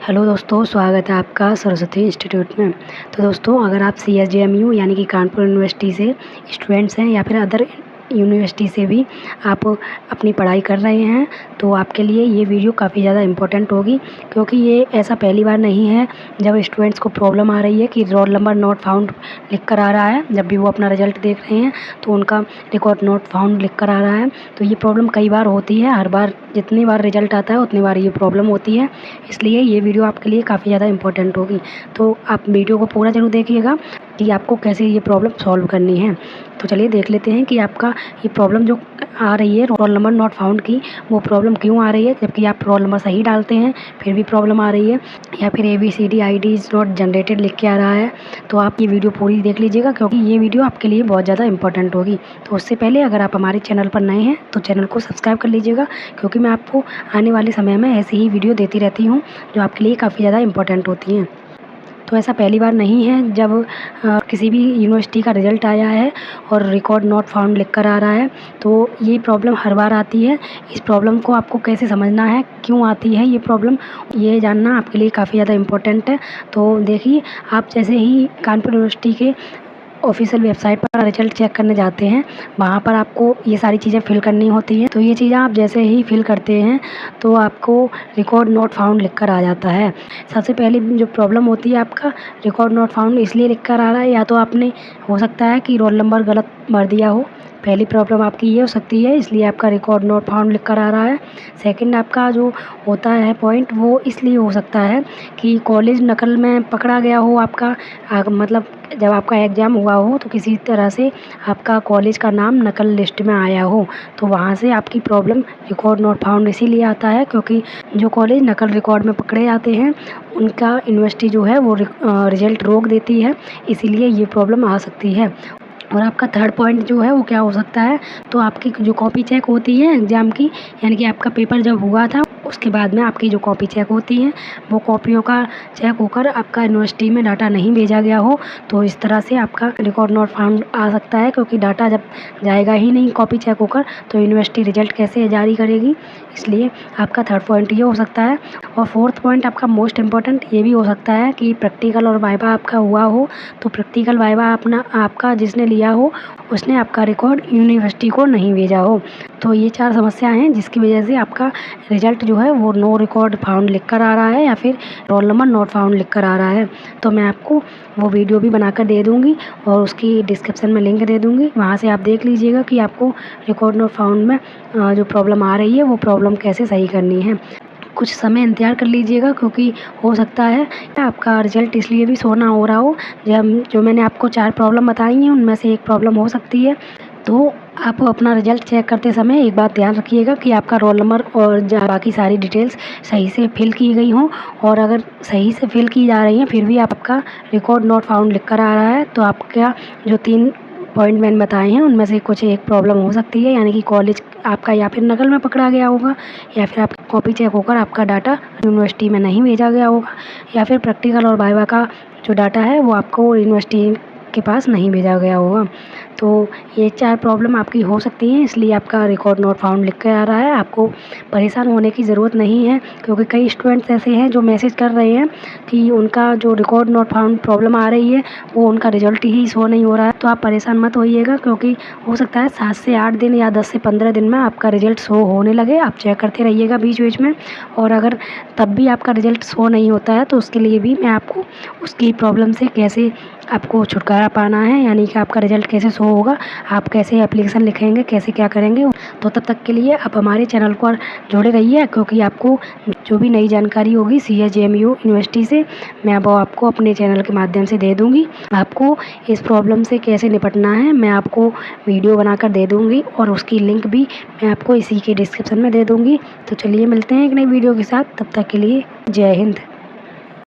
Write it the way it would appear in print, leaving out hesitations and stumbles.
Hello दोस्तों, स्वागत है आपका सरस्वती इंस्टीट्यूट में। तो दोस्तों, अगर आप CSJMU यानी कि कानपुर यूनिवर्सिटी से स्टूडेंट्स हैं या फिर अदर यूनिवर्सिटी से भी आप अपनी पढ़ाई कर रहे हैं, तो आपके लिए ये वीडियो काफ़ी ज़्यादा इम्पोर्टेंट होगी, क्योंकि ये ऐसा पहली बार नहीं है जब स्टूडेंट्स को प्रॉब्लम आ रही है कि रोल नंबर नॉट फाउंड लिख कर आ रहा है। जब भी वो अपना रिजल्ट देख रहे हैं तो उनका रिकॉर्ड नॉट फाउंड लिख कर आ रहा है। तो ये प्रॉब्लम कई बार होती है, हर बार जितनी बार रिजल्ट आता है उतनी बार ये प्रॉब्लम होती है। इसलिए ये वीडियो आपके लिए काफ़ी ज़्यादा इम्पोर्टेंट होगी। तो आप वीडियो को पूरा ज़रूर देखिएगा कि आपको कैसे ये प्रॉब्लम सॉल्व करनी है। तो चलिए देख लेते हैं कि आपका ये प्रॉब्लम जो आ रही है रोल नंबर नॉट फाउंड की, वो प्रॉब्लम क्यों आ रही है। जबकि आप रोल नंबर सही डालते हैं फिर भी प्रॉब्लम आ रही है, या फिर ABCD ID is not generated लिख के आ रहा है। तो आप ये वीडियो पूरी देख लीजिएगा, क्योंकि ये वीडियो आपके लिए बहुत ज़्यादा इंपॉर्टेंट होगी। तो उससे पहले अगर आप हमारे चैनल पर नए हैं तो चैनल को सब्सक्राइब कर लीजिएगा, क्योंकि मैं आपको आने वाले समय में ऐसी ही वीडियो देती रहती हूँ जो आपके लिए काफ़ी ज़्यादा इंपॉर्टेंट होती हैं। तो ऐसा पहली बार नहीं है जब किसी भी यूनिवर्सिटी का रिज़ल्ट आया है और रिकॉर्ड नॉट फाउंड लिख कर आ रहा है। तो ये प्रॉब्लम हर बार आती है। इस प्रॉब्लम को आपको कैसे समझना है, क्यों आती है ये प्रॉब्लम, ये जानना आपके लिए काफ़ी ज़्यादा इम्पोर्टेंट है। तो देखिए, आप जैसे ही कानपुर यूनिवर्सिटी के ऑफिशियल वेबसाइट पर रिजल्ट चेक करने जाते हैं, वहाँ पर आपको ये सारी चीज़ें फिल करनी होती हैं। तो ये चीज़ें आप जैसे ही फिल करते हैं तो आपको रिकॉर्ड नॉट फाउंड लिख कर आ जाता है। सबसे पहले जो प्रॉब्लम होती है, आपका रिकॉर्ड नॉट फाउंड इसलिए लिख कर आ रहा है, या तो आपने हो सकता है कि रोल नंबर गलत भर दिया हो। पहली प्रॉब्लम आपकी ये हो सकती है, इसलिए आपका रिकॉर्ड नॉट फाउंड लिख कर आ रहा है। सेकंड आपका जो होता है पॉइंट, वो इसलिए हो सकता है कि कॉलेज नकल में पकड़ा गया हो आपका। मतलब जब आपका एग्ज़ाम हुआ हो तो किसी तरह से आपका कॉलेज का नाम नकल लिस्ट में आया हो, तो वहाँ से आपकी प्रॉब्लम रिकॉर्ड नॉट फाउंड इसीलिए आता है, क्योंकि जो कॉलेज नकल रिकॉर्ड में पकड़े जाते हैं उनका यूनिवर्सिटी जो है वो रिज़ल्ट रोक देती है, इसीलिए ये प्रॉब्लम आ सकती है। और आपका थर्ड पॉइंट जो है वो क्या हो सकता है, तो आपकी जो कॉपी चेक होती है एग्ज़ाम की, यानी कि आपका पेपर जब हुआ था उसके बाद में आपकी जो कॉपी चेक होती है, वो कॉपियों का चेक होकर आपका यूनिवर्सिटी में डाटा नहीं भेजा गया हो, तो इस तरह से आपका रिकॉर्ड नॉट फाउंड आ सकता है। क्योंकि डाटा जब जाएगा ही नहीं कॉपी चेक होकर, तो यूनिवर्सिटी रिजल्ट कैसे जारी करेगी। इसलिए आपका थर्ड पॉइंट ये हो सकता है। और फोर्थ पॉइंट आपका मोस्ट इम्पॉर्टेंट ये भी हो सकता है कि प्रैक्टिकल और वाइवा आपका हुआ हो, तो प्रैक्टिकल वाइवा आपका जिसने लिया हो उसने आपका रिकॉर्ड यूनिवर्सिटी को नहीं भेजा हो। तो ये 4 समस्या हैं जिसकी वजह से आपका रिज़ल्ट जो है वो नो रिकॉर्ड फाउंड लिख कर आ रहा है, या फिर रोल नंबर नॉट फाउंड लिख कर आ रहा है। तो मैं आपको वो वीडियो भी बनाकर दे दूँगी और उसकी डिस्क्रिप्शन में लिंक दे दूँगी, वहाँ से आप देख लीजिएगा कि आपको रिकॉर्ड नॉट फाउंड में जो प्रॉब्लम आ रही है वो प्रॉब्लम कैसे सही करनी है। कुछ समय इंतज़ार कर लीजिएगा, क्योंकि हो सकता है आपका रिज़ल्ट इसलिए भी शो ना हो रहा हो। जो मैंने आपको 4 प्रॉब्लम बताई हैं उनमें से एक प्रॉब्लम हो सकती है। तो आप अपना रिज़ल्ट चेक करते समय एक बात ध्यान रखिएगा कि आपका रोल नंबर और बाकी सारी डिटेल्स सही से फिल की गई हों। और अगर सही से फिल की जा रही हैं फिर भी आपका रिकॉर्ड नॉट फाउंड लिख कर आ रहा है, तो आपका जो 3 पॉइंट मैंने बताए हैं उनमें से कुछ एक प्रॉब्लम हो सकती है, यानी कि कॉलेज आपका या फिर नकल में पकड़ा गया होगा, या फिर आपकी कॉपी चेक होकर आपका डाटा यूनिवर्सिटी में नहीं भेजा गया होगा, या फिर प्रैक्टिकल और वाइवा का जो डाटा है वो आपको यूनिवर्सिटी के पास नहीं भेजा गया होगा। तो ये 4 प्रॉब्लम आपकी हो सकती हैं, इसलिए आपका रिकॉर्ड नॉट फाउंड लिख कर आ रहा है। आपको परेशान होने की ज़रूरत नहीं है, क्योंकि कई स्टूडेंट्स ऐसे हैं जो मैसेज कर रहे हैं कि उनका जो रिकॉर्ड नॉट फाउंड प्रॉब्लम आ रही है वो उनका रिज़ल्ट ही शो नहीं हो रहा है। तो आप परेशान मत होइएगा, क्योंकि हो सकता है 7 से 8 दिन या 10 से 15 दिन में आपका रिज़ल्ट शो होने लगे। आप चेक करते रहिएगा बीच-बीच में, और अगर तब भी आपका रिज़ल्ट शो नहीं होता है तो उसके लिए भी मैं आपको उसकी प्रॉब्लम से कैसे आपको छुटकारा पाना है, यानी कि आपका रिज़ल्ट कैसे शो होगा, आप कैसे एप्लीकेशन लिखेंगे, कैसे क्या करेंगे। तो तब तक के लिए आप हमारे चैनल पर जुड़े रहिए, क्योंकि आपको जो भी नई जानकारी होगी CSJMU यूनिवर्सिटी से मैं वो आपको अपने चैनल के माध्यम से दे दूँगी। आपको इस प्रॉब्लम से कैसे निपटना है मैं आपको वीडियो बनाकर दे दूँगी, और उसकी लिंक भी मैं आपको इसी के डिस्क्रिप्शन में दे दूँगी। तो चलिए मिलते हैं एक नई वीडियो के साथ, तब तक के लिए जय हिंद।